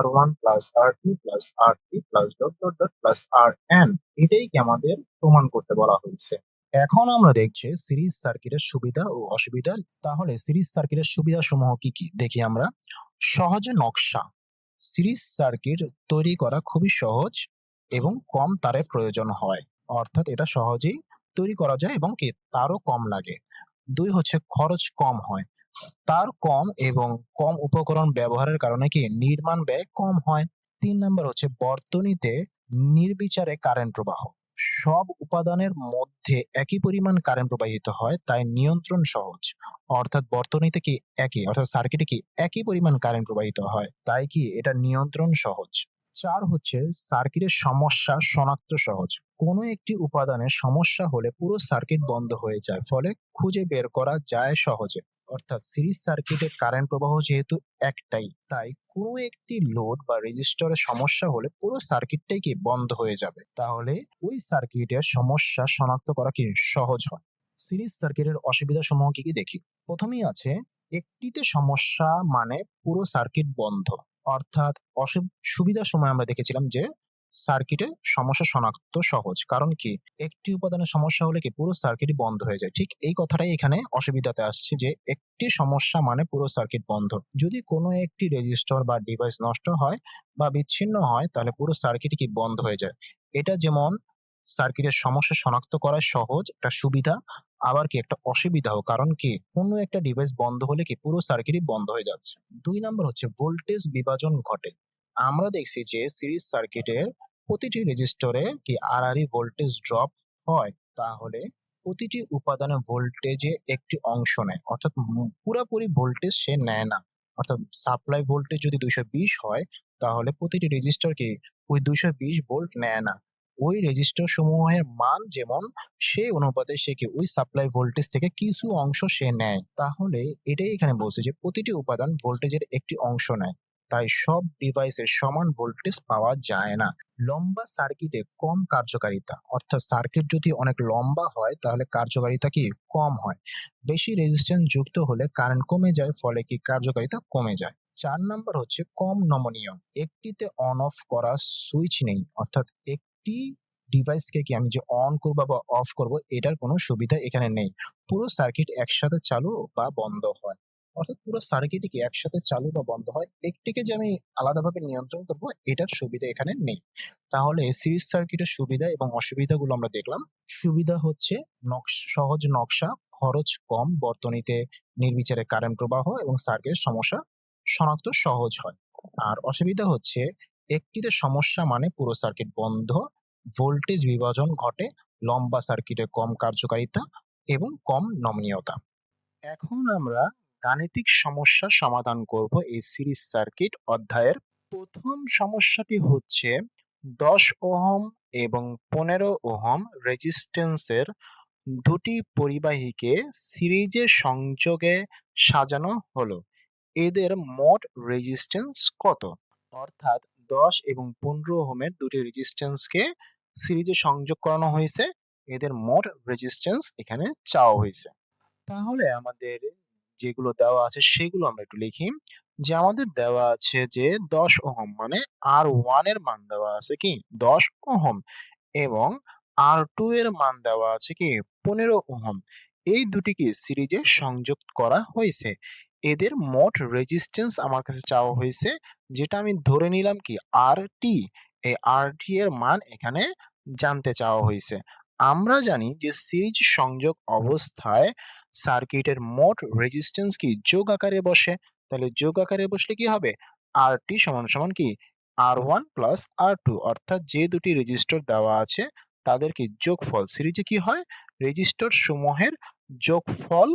Speaker 1: R1 plus R2 plus R3 plus dot dot dot plus Rn, এটাই কি আমাদের প্রমাণ করতে বলা হয়েছে। এখন আমরা দেখছি সিরিজ সার্কিটের সুবিধা ও অসুবিধা। তাহলে সিরিজ সার্কিটের সুবিধা সমূহ কি কি দেখি আমরা। সহজ নকশা। সিরিজ সার্কিট তৈরি করা খুবই সহজ এবং কম তারের প্রয়োজন হয়, অর্থাৎ এটা সহজেই তৈরি করা যায় এবং কি তারও কম লাগে। দুই হচ্ছে খরচ কম হয়, তার কম এবং কম উপকরণ ব্যবহারের কারণে কি নির্মাণ ব্যয় কম হয়। ৩ নাম্বার হচ্ছে বর্তনীতে নির্বিচারে কারেন্ট প্রবাহ। সব উপাদানের মধ্যে একই পরিমাণ কারেন্ট প্রবাহিত হয়, তাই নিয়ন্ত্রণ সহজ। অর্থাৎ বর্তনীতে কি একই, অর্থাৎ সার্কিটে কি একই পরিমাণ কারেন্ট প্রবাহিত হয়, তাই কি এটা নিয়ন্ত্রণ সহজ। ৪ হচ্ছে সার্কিটের সমস্যা শনাক্ত সহজ। কোনো একটি উপাদানের সমস্যা হলে পুরো সার্কিট বন্ধ হয়ে যায়, ফলে খুঁজে বের করা যায় সহজে। অর্থাৎ সিরিজ সার্কিটে কারেন্ট প্রবাহ যেহেতু একটাই, তাই কোনো একটি লোড বা রেজিস্টরের সমস্যা হলে পুরো সার্কিটটাই কি বন্ধ হয়ে যাবে, তাহলে ওই সার্কিটের সমস্যা শনাক্ত করা কি সহজ হয়। সিরিজ সার্কিটের অসুবিধা সমূহ কি কি দেখি। প্রথমেই আছে একটিতে সমস্যা মানে পুরো সার্কিট বন্ধ। অর্থাৎ সুবিধার সময় আমরা দেখেছিলাম যে সার্কিটে সমস্যা শনাক্ত সহজ, কারণ কি একটি উপাদানের সমস্যা হলে কি পুরো সার্কিটই বন্ধ হয়ে যায়। ঠিক এই কথাটাই এখানে অসুবিধাতে আসছে যে একটি সমস্যা মানে পুরো সার্কিট বন্ধ। যদি কোনো একটি রেজিস্টর বা ডিভাইস নষ্ট হয় বা বিচ্ছিন্ন হয়, তাহলে পুরো সার্কিট কি বন্ধ হয়ে যায়। এটা যেমন সার্কিটের সমস্যা শনাক্ত করা সহজ একটা সুবিধা, আবার কি একটা অসুবিধাও, কারণ কি কোনো একটা ডিভাইস বন্ধ হলে কি পুরো সার্কিটই বন্ধ হয়ে যাচ্ছে। ২ নাম্বার হচ্ছে ভোল্টেজ বিভাজন ঘটে। আমরা দেখছি যে সিরিজ সার্কিটের প্রতিটি রেজিস্টরে কি আড়াআড়ি ভোল্টেজ ড্রপ হয়, তাহলে প্রতিটি উপাদানের ভোল্টেজে একটি অংশ নেয়, অর্থাৎ পুরোপুরি ভোল্টেজ সে নেয় না। অর্থাৎ সাপ্লাই ভোল্টেজ যদি 220 হয়, তাহলে প্রতিটি রেজিস্টর কি ওই 220 ভোল্ট নেয় না। ওই রেজিস্টর সমূহের মান যেমন, সেই অনুপাতে সে কি ওই সাপ্লাই ভোল্টেজ থেকে কিছু অংশ সে নেয়। তাহলে এটাই এখানে বলছে যে প্রতিটি উপাদান ভোল্টেজের একটি অংশ নেয়, তাই সব ডিভাইসে সমান ভোল্টেজ পাওয়া যায় না। লম্বা সার্কিটে কম কার্যকারিতা। অর্থাৎ সার্কিট যদি অনেক লম্বা হয়, তাহলে কার্যকারিতা কি কম হয়। বেশি রেজিস্ট্যান্স যুক্ত হলে কারেন্ট কমে যায়, ফলে কি কার্যকারিতা কমে যায়। ৪ নাম্বার হচ্ছে কম নমনীয়। একটিতে অন অফ করা সুইচ নেই, অর্থাৎ একটি ডিভাইসকে কি আমি যে অন করবো বা অফ করব, এটার কোনো সুবিধা এখানে নেই। পুরো সার্কিট একসাথে চালু বা বন্ধ হয়। অর্থাৎ পুরো সার্কিটই কি একসাথে চালু বা বন্ধ হয়। একটিকে যে আমি আলাদাভাবে নিয়ন্ত্রণ করব, এটার সুবিধা এখানে নেই। তাহলে সিরিজ সার্কিটের সুবিধা এবং অসুবিধাগুলো আমরা দেখলাম। সুবিধা হচ্ছে সহজ নকশা, খরচ কম, বর্তনীতে নির্বিচারে কারেন্ট প্রবাহ এবং সার্কিটের সমস্যা শনাক্ত সহজ হয়। আর অসুবিধা হচ্ছে একটিতে সমস্যা মানে পুরো সার্কিট বন্ধ, ভোল্টেজ বিভাজন ঘটে, লম্বা সার্কিটে কম কার্যকারিতা এবং কম নমনীয়তা। এখন আমরা গাণিতিক সমস্যা সমাধান করব এই সিরিজ সার্কিট অধ্যায়ের। প্রথম সমস্যাটি হচ্ছে 10 ওহম এবং 15 ওহম রেজিস্ট্যান্সের দুটি পরিবাহীকে সিরিজে সংযোগে সাজানো হলো। এদের মোট রেজিস্ট্যান্স কত? অর্থাৎ 10 এবং 15 ওহমের দুটি রেজিস্ট্যান্সকে সিরিজে সংযোগ করানো হয়েছে, এদের মোট রেজিস্ট্যান্স এখানে চাওয়া হয়েছে। তাহলে আমাদের যেগুলো দেওয়া আছে সেগুলো আমরা একটু লিখি। যে আমাদের দেওয়া আছে যে 10 ওহম মানে R1 এর মান দেওয়া আছে কি 10 ওহম এবং R2 এর মান দেওয়া আছে কি 15 ওহম। এই দুটিকে সিরিজে সংযোগ করা হয়েছে। এদের মোট রেজিস্ট্যান্স আমার কাছে চাওয়া হয়েছে, যেটা আমি ধরে নিলাম কি RT। এই RT এর মান এখানে জানতে চাওয়া হয়েছে। আমরা জানি যে সিরিজ সংযোগ অবস্থায় সার্কিটের মোট রেজিস্ট্যান্স কি যোগ আকারে বসে। তাহলে যোগ আকারে বসলে কি হবে? RT সমান সমান কি R1 প্লাস R2, অর্থাৎ যে দুটি রেজিস্টর দেওয়া আছে তাদের কি যোগফল, সিরিজে কি হয় রেজিস্টর সমূহের যোগফল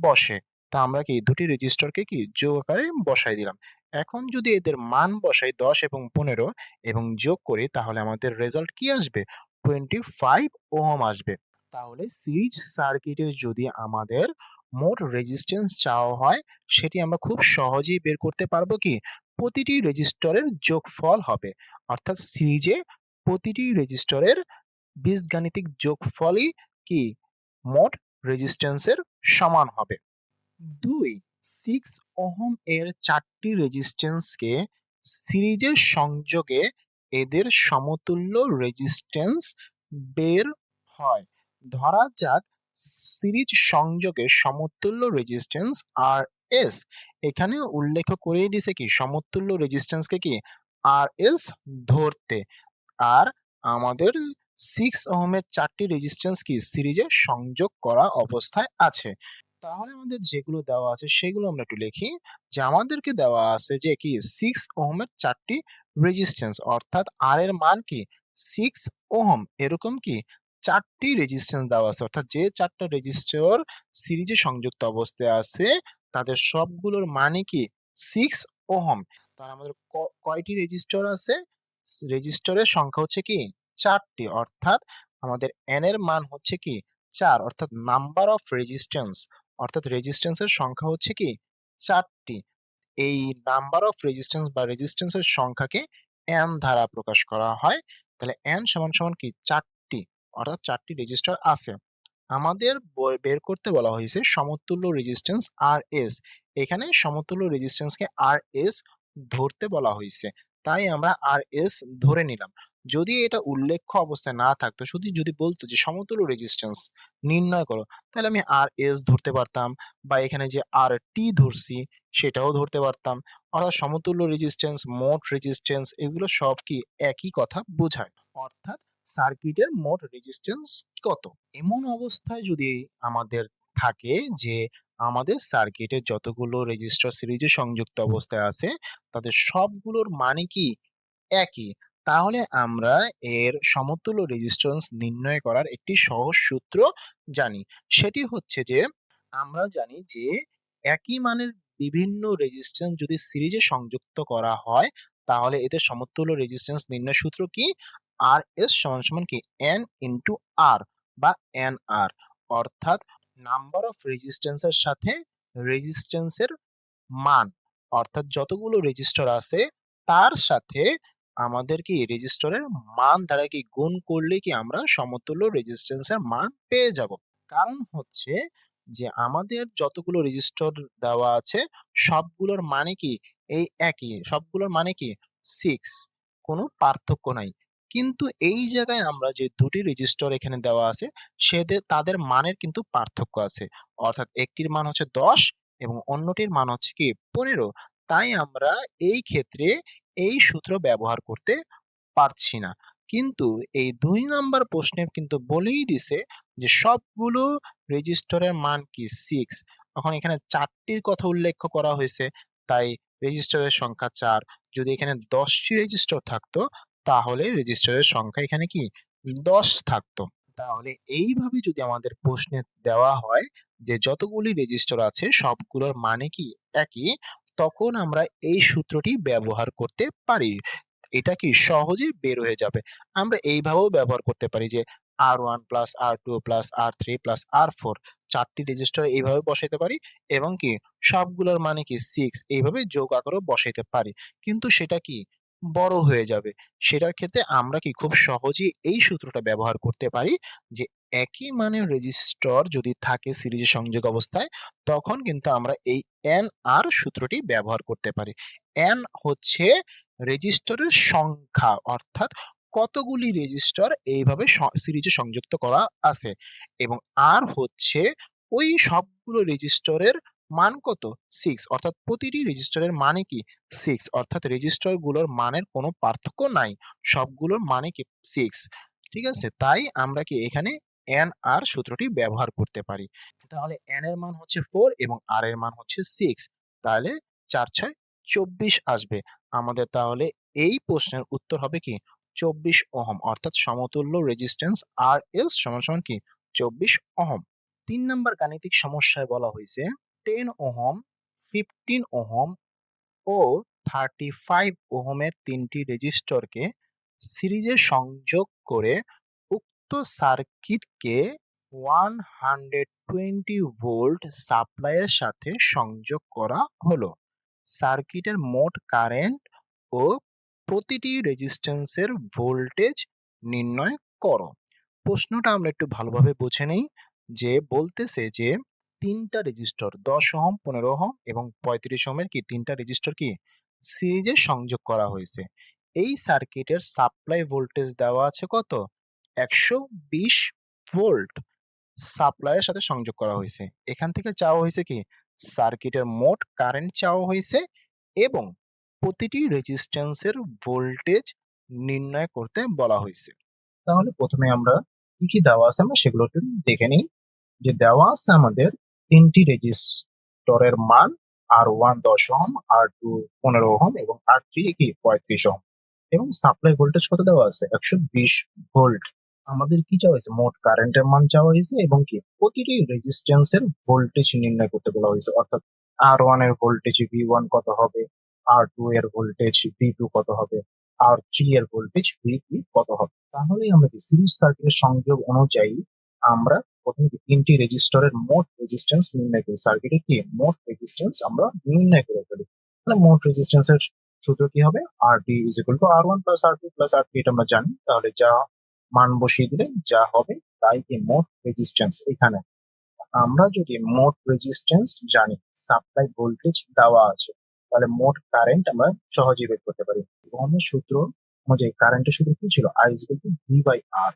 Speaker 1: বসে। তা আমরা কি দুটি রেজিস্টরকে কি যোগ আকারে বসাই দিলাম। এখন যদি এদের মান বসাই 10 এবং 15 এবং যোগ করি, তাহলে আমাদের রেজাল্ট কি আসবে? 25 ওহম আসবে। তাহলে সিরিজ সার্কিটে যদি আমাদের মোট রেজিস্ট্যান্স চাওয়া হয়, সেটি আমরা খুব সহজেই বের করতে পারবো কি প্রতিটি রেজিস্টরের যোগফল হবে। অর্থাৎ সিরিজে প্রতিটি রেজিস্টরের বীজগাণিতিক যোগফলই কি মোট রেজিস্ট্যান্সের সমান হবে। 2 6 ওহম এর 4টি রেজিস্ট্যান্সকে সিরিজের সংযোগে এদের সমতুল্য রেজিস্ট্যান্স বের হয়। ধরা যাক সিরিজ সংযোগে সমতুল্য রেজিস্ট্যান্স আর এস, এখানে উল্লেখ করেই দিছে কি সমতুল্য রেজিস্ট্যান্সকে কি আর এস ধরতে। আর আমাদের 6 ওহমের 4টি রেজিস্ট্যান্স কি সিরিজে সংযোগ করা অবস্থায় আছে। তাহলে আমাদের যেগুলো দেওয়া আছে সেগুলো আমরা একটু লিখি। যে আমাদেরকে দেওয়া আছে যে কি 6 ওহমের 4টি রেজিস্ট্যান্স, অর্থাৎ আর এর মান কি 6 ওহম, এরকম কি 4টি রেজিস্ট্যান্স দেওয়া আছে। অর্থাৎ যে 4টা রেজিস্টর সিরিজে সংযুক্ত অবস্থায় আছে তাদের সবগুলোর মানে কি 6 ওহম। তাহলে আমাদের কয়টি রেজিস্টর আছে? রেজিস্টরের সংখ্যা হচ্ছে কি 4টি, অর্থাৎ আমাদের এন এর মান হচ্ছে কি 4, অর্থাৎ নাম্বার অফ রেজিস্ট্যান্স, অর্থাৎ রেজিস্ট্যান্সের সংখ্যা হচ্ছে কি 4টি। এই নাম্বার অফ রেজিস্ট্যান্স বা রেজিস্ট্যান্সের সংখ্যাকে এন দ্বারা প্রকাশ করা হয়। তাহলে এন সমান সমান কি 4টি, অর্থাৎ 4টি রেজিস্টার আছে। আমাদের বের করতে বলা হয়েছে সমতুল্য রেজিস্ট্যান্স আর এস। এখানে সমতুল্য রেজিস্ট্যান্সকে আর এস ধরতে বলা হয়েছে, তাই আমরা আর এস ধরে নিলাম। যদি এটা উল্লেখ্য অবস্থায় না থাকতো, শুধু যদি বলতো যে সমতুল্য রেজিস্ট্যান্স নির্ণয় করো, তাহলে আমি আর এস ধরতে পারতাম, বা এখানে যে আর টি ধরছি সেটাও ধরতে পারতাম। অর্থাৎ সমতুল্য রেজিস্ট্যান্স, মোট রেজিস্ট্যান্স, এগুলো সব কি একই কথা বোঝায়। অর্থাৎ সার্কিটের মোট রেজিস্ট্যান্স কত। এমন অবস্থায় যদি আমাদের থাকে যে আমাদের সার্কিটে যতগুলো রেজিস্টর সিরিজে সংযুক্ত অবস্থায় আছে তাদের সবগুলোর মানে কি একই, তাহলে আমরা এর সমতুল্য রেজিস্ট্যান্স নির্ণয় করার একটি সহজ সূত্র জানি। সেটি হচ্ছে যে আমরা জানি যে একই মানের বিভিন্ন রেজিস্ট্যান্স যদি সিরিজে সংযুক্ত করা হয় তাহলে এদের সমতুল্য রেজিস্ট্যান্স নির্ণয় সূত্র কি আর এস সমান সমান কি এন ইন্টু আর বা এন আর, অর্থাৎ নাম্বার অফ রেজিস্ট্যান্সের সাথে রেজিস্ট্যান্সের মান, অর্থাৎ যতগুলো রেজিস্টর আছে তার সাথে আমাদের কি রেজিস্টরের মান দ্বারা কি গুণ করলে কি আমরা সমতুল্য রেজিস্ট্যান্সের মান পেয়ে যাব। কারণ হচ্ছে যে আমাদের যতগুলো রেজিস্টর দেওয়া আছে সবগুলোর মানে কি এই একই, সবগুলোর মানে কি 6, কোনো পার্থক্য নাই। কিন্তু এই জায়গায় আমরা যে দুটি রেজিস্টর এখানে দেওয়া আছে তাদের মানের কিন্তু পার্থক্য আছে। অর্থাৎ একটির মান হচ্ছে 10 এবং অন্যটির মান হচ্ছে কি 15। তাই আমরা এই ক্ষেত্রে এই সূত্র ব্যবহার করতে পারছি না। কিন্তু এই 2 নাম্বার প্রশ্নে কিন্তু বলেই দিছে যে সবগুলো রেজিস্টরের মান কি 6। এখন এখানে 4টির কথা উল্লেখ করা হয়েছে, তাই রেজিস্টরের সংখ্যা 4। যদি এখানে 10টি রেজিস্টর থাকতো তাহলে রেজিস্টরের সংখ্যা এখানে কি 10 থাকতো। তাহলে এইভাবে যদি আমাদের প্রশ্নে দেওয়া হয় যে যতগুলি রেজিস্টর আছে সবগুলোর মানে কি একই, তখন আমরা এই সূত্রটি ব্যবহার করতে পারি। এটা কি সহজেই বের হয়ে যাবে। আমরা এইভাবেও ব্যবহার করতে পারি যে R1 plus R2 plus R3 plus R4, 4টি রেজিস্টার এইভাবে বসাইতে পারি এবং কি সবগুলোর মানে কি 6 এইভাবে যোগ আকারেও বসাইতে পারি। কিন্তু সেটা কি বড় হয়ে যাবে। সেটার ক্ষেত্রে আমরা কি খুব সহজেই এই সূত্রটা ব্যবহার করতে পারি যে একই মানের রেজিস্টর যদি থাকে সিরিজে সংযোগ অবস্থায় তখন কিন্তু আমরা এই NR সূত্রটি ব্যবহার করতে পারি। N হচ্ছে রেজিস্টরের সংখ্যা, অর্থাৎ কতগুলি রেজিস্টর এইভাবে সিরিজে সংযুক্ত করা আছে, এবং আর হচ্ছে ওই সবগুলো রেজিস্টরের মান কত 6, অর্থাৎ প্রতিটি রেজিস্টরের মানে কি 6, অর্থাৎ রেজিস্টর গুলোর মানের কোনো পার্থক্য নাই, সবগুলোর মানে কি 6। ঠিক আছে, তাই আমরা কি এখানে এন আর সূত্রটি ব্যবহার করতে পারি। তাহলে এন এর মান হচ্ছে 4 এবং আর এর মান হচ্ছে 6, তাহলে 4 6 24 আসবে আমাদের। তাহলে এই প্রশ্নের উত্তর হবে কি 24 ওহম, অর্থাৎ সমতুল্য রেজিস্ট্যান্স আর এস সমান সমান কি 24 ওহম। 3 নম্বর গাণিতিক সমস্যায় বলা হয়েছে 10 ওহম, 15 ওহম ও 35 ওহমের তিনটি রেজিস্টরকে সিরিজে সংযোগ করে উক্ত সার্কিটকে 120 ভোল্ট সাপ্লাইয়ের সাথে সংযোগ করা হলো। সার্কিটের মোট কারেন্ট ও প্রতিটি রেজিস্ট্যান্সের ভোল্টেজ নির্ণয় করো। প্রশ্নটা আমরা একটু ভালোভাবে বুঝে নেই। যে বলতেছে যে তিনটা রেজিস্টর 10 ওহম, 15 ওহম এবং 35 ওহমের কি তিনটা রেজিস্টর কি সিরিজে সংযোগ করা হয়েছে। এই সার্কিটের সাপ্লাই ভোল্টেজ দেওয়া আছে কত? 120 ভোল্ট সাপ্লাইয়ের সাথে সংযোগ করা হয়েছে। এখান থেকে চাওয়া হয়েছে কি? সার্কিটের মোট কারেন্ট চাওয়া হয়েছে এবং প্রতিটি রেজিস্ট্যান্সের ভোল্টেজ নির্ণয় করতে বলা হয়েছে। তাহলে প্রথমে আমরা কি দেওয়া আছে আমরা সেগুলো একটু দেখে নিই। যে দেওয়া আছে আমাদের ৩টি রেজিস্টরের মান R1 10 ওহম, R2 15 ওহম এবং R3 কি 35 ওহম এবং সাপ্লাই ভোল্টেজ কত দেওয়া আছে? 120 ভোল্ট। আমাদের কি চাওয়া হয়েছে? মোট কারেন্টের মান চাওয়া হয়েছে এবং কি প্রতিটি রেজিস্ট্যান্সের ভোল্টেজ নির্ণয় করতে বলা হয়েছে। অর্থাৎ R1 এর ভোল্টেজ V1 কত হবে, R2 এর ভোল্টেজ V2 কত হবে, R3 এর ভোল্টেজ V3 কত হবে। তাহলেই আমরা কি সিরিজ সার্কিটের সংযোগ অনুযায়ী আমরা প্রথমে ৩টি রেজিস্টরের মোট রেজিস্ট্যান্স নির্ণয় করি। সার্কিটে কি মোট রেজিস্ট্যান্স আমরা নির্ণয় করে ফেলি। তাহলে মোট রেজিস্ট্যান্সের সূত্র কি হবে? RD is equal to R1 plus R2 plus R3 এটা আমরা জানি। তাহলে যা মান বসিয়ে দিলে যা হবে তাই কি মোট রেজিস্ট্যান্স। এখানে আমরা যদি মোট রেজিস্ট্যান্স জানি, সাপ্লাই ভোল্টেজ দেওয়া আছে, তাহলে মোট কারেন্ট আমরা সহজেই বের করতে পারি। ওহমের সূত্র অনুযায়ী কারেন্টের সূত্র কি ছিল? I is equal to V by R।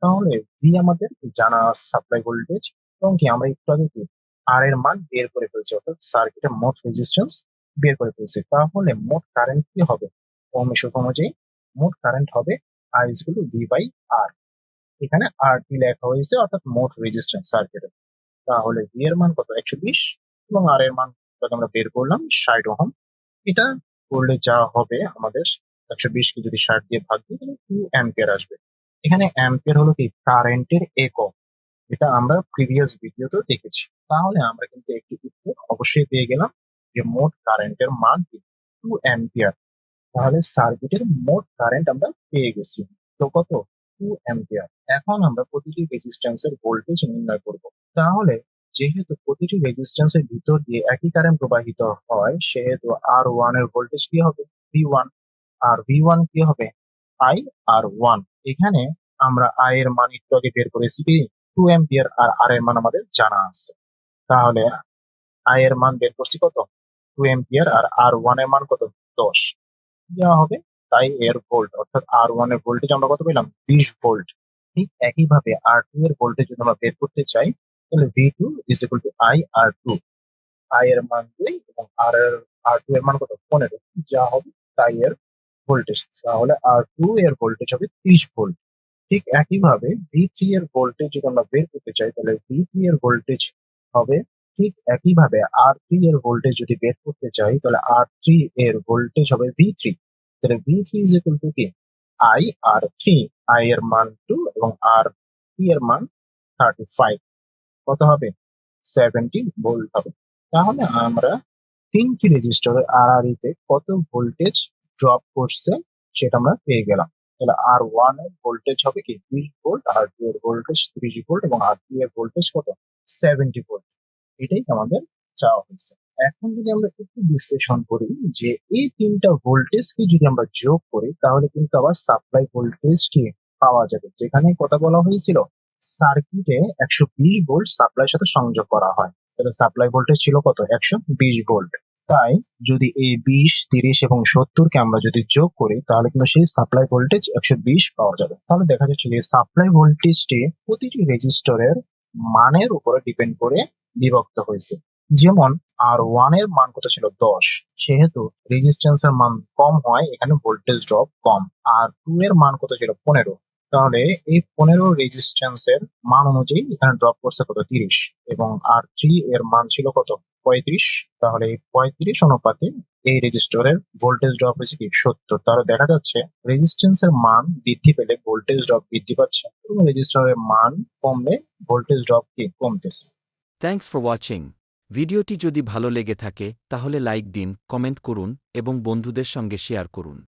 Speaker 1: তাহলে ভি আমাদের জানা আছে সাপ্লাই ভোল্টেজ এবং কি আমরা একটু আগে কি আর এর মান বের করে ফেলছি, অর্থাৎ সার্কিটের মোট রেজিস্ট্যান্স বের করে ফেলছি। তাহলে মোট কারেন্ট কি হবে? ওহমের সূত্র অনুযায়ী মোট কারেন্ট হবে I is equal to V by R। এখানে আর টি লেখা হয়েছে অর্থাৎ মোট রেজিস্ট্যান্স সার্কিটের। তাহলে ভি এর মান কত? 120 এবং আর এর মান কত আমরা বের করলাম 60 ওহম। এটা করলে যা হবে আমাদের 120 কে যদি 60 দিয়ে ভাগ দিই তাহলে 2 অ্যাম্পিয়ার আসবে। এখানে অ্যাম্পিয়ার হলো কি কারেন্টের একক, এটা আমরা প্রিভিয়াস ভিডিওতেও দেখেছি। তাহলে আমরা কিন্তু একটি উত্তর অবশ্যই পেয়ে গেলাম যে মোট কারেন্টের মান 2 অ্যাম্পিয়ার। তাহলে সার্কিটের মোট কারেন্ট আমরা পেয়ে গেছি। তো কত? 2 অ্যাম্পিয়ার। এখন আমরা প্রতিটি রেজিস্ট্যান্সের ভোল্টেজ নির্ণয় করব। তাহলে যেহেতু প্রতিটি রেজিস্ট্যান্সের ভিতর দিয়ে একই কারেন্ট প্রবাহিত হয়, সেহেতু R1 এর ভোল্টেজ কি হবে? V1। আর V1 কি হবে? IR1। এখানে আমরা I এর মান একটু আগে বের করেছি কি 2 অ্যাম্পিয়ার আর R এর মান আমাদের জানা আছে। তাহলে I এর মান বের করছি কত? 2 অ্যাম্পিয়ার আর R1 এর মান কত? 10 দেওয়া হবে। তাই এর ভোল্ট অর্থাৎ R1 এর ভোল্টেজ আমরা কত পেলাম? 20 ভোল্ট। ঠিক একইভাবে R2 এর ভোল্টেজ যদি আমরা বের করতে চাই তাহলে V2 is equal to IR2। I এর মান 2 এবং R2 এর মান কত? 15 যা হবে তাই এর ভোল্টেজ। তাহলে R2 এর ভোল্টেজ হবে 30 ভোল্ট। ঠিক একইভাবে V3 এর ভোল্টেজ যদি আমরা বের করতে চাই তাহলে V3 এর ভোল্টেজ হবে ঠিক একইভাবে R3 এর ভোল্টেজ যদি বের করতে চাই তাহলে R3 এর ভোল্টেজ হবে V3। তাহলে V3 is equal to কি? IR3। I এর মান 2 এবং R3 এর মান 35 কত হবে? 70 ভোল্ট হবে। তাহলে আমরা ৩টি রেজিস্টরের আরআরই তে কত ভোল্টেজ ড্রপ করছে সেটা আমরা পেয়ে গেলাম। তাহলে R1 এর ভোল্টেজ হবে কি 20 ভোল্ট, R2 এর ভোল্টেজ 30 ভোল্ট এবং R3 এর ভোল্টেজ কত? 70 ভোল্ট। এটাই আমাদের চাওয়া হয়েছে। এখন যদি আমরা একটু বিশ্লেষণ করি যে এই ৩টা ভোল্টেজকে যদি আমরা যোগ করি তাহলে কিন্তু আবার সাপ্লাই ভোল্টেজ কি পাওয়া যাবে। যেখানে কথা বলা হয়েছিল সার্কিটে 120 ভোল্ট সাপ্লাইয়ের সাথে সংযোগ করা হয়। তাহলে সাপ্লাই ভোল্টেজ ছিল কত? 120 ভোল্ট। তাই যদি এই 20, 30 এবং 70 কে আমরা যদি যোগ করি তাহলে কিন্তু সেই সাপ্লাই ভোল্টেজ 120 পাওয়া যাবে। তাহলে দেখা যাচ্ছে যে সাপ্লাই ভোল্টেজটি প্রতিটি রেজিস্টরের মানের উপরে ডিপেন্ড করে বিভক্ত হয়েছে। যেমন R1 এর মান কত ছিল? 10, সেহেতু রেজিস্ট্যান্স এর মান কম হয় এখানে ভোল্টেজ ড্রপ কম। R2 এর মান কত ছিল? 15, তাহলে এই 15 রেজিস্ট্যান্স এর মান অনুযায়ী এখানে ড্রপ করছে কত? 30 এবং R3 এর মান ছিল কত? 35। তাহলে এই 35 অনুপাতে এই রেজিস্টরের ভোল্টেজ ড্রপ হয়েছে কি 70। তাহলে দেখা যাচ্ছে রেজিস্ট্যান্স এর মান বৃদ্ধি পেলে ভোল্টেজ ড্রপ বৃদ্ধি পাচ্ছে এবং রেজিস্টরের মান কমলে ভোল্টেজ ড্রপ কি কমতেছে।
Speaker 2: Thanks for watching. ভিডিওটি যদি ভালো লেগে থাকে তাহলে লাইক দিন, কমেন্ট করুন এবং বন্ধুদের সঙ্গে শেয়ার করুন।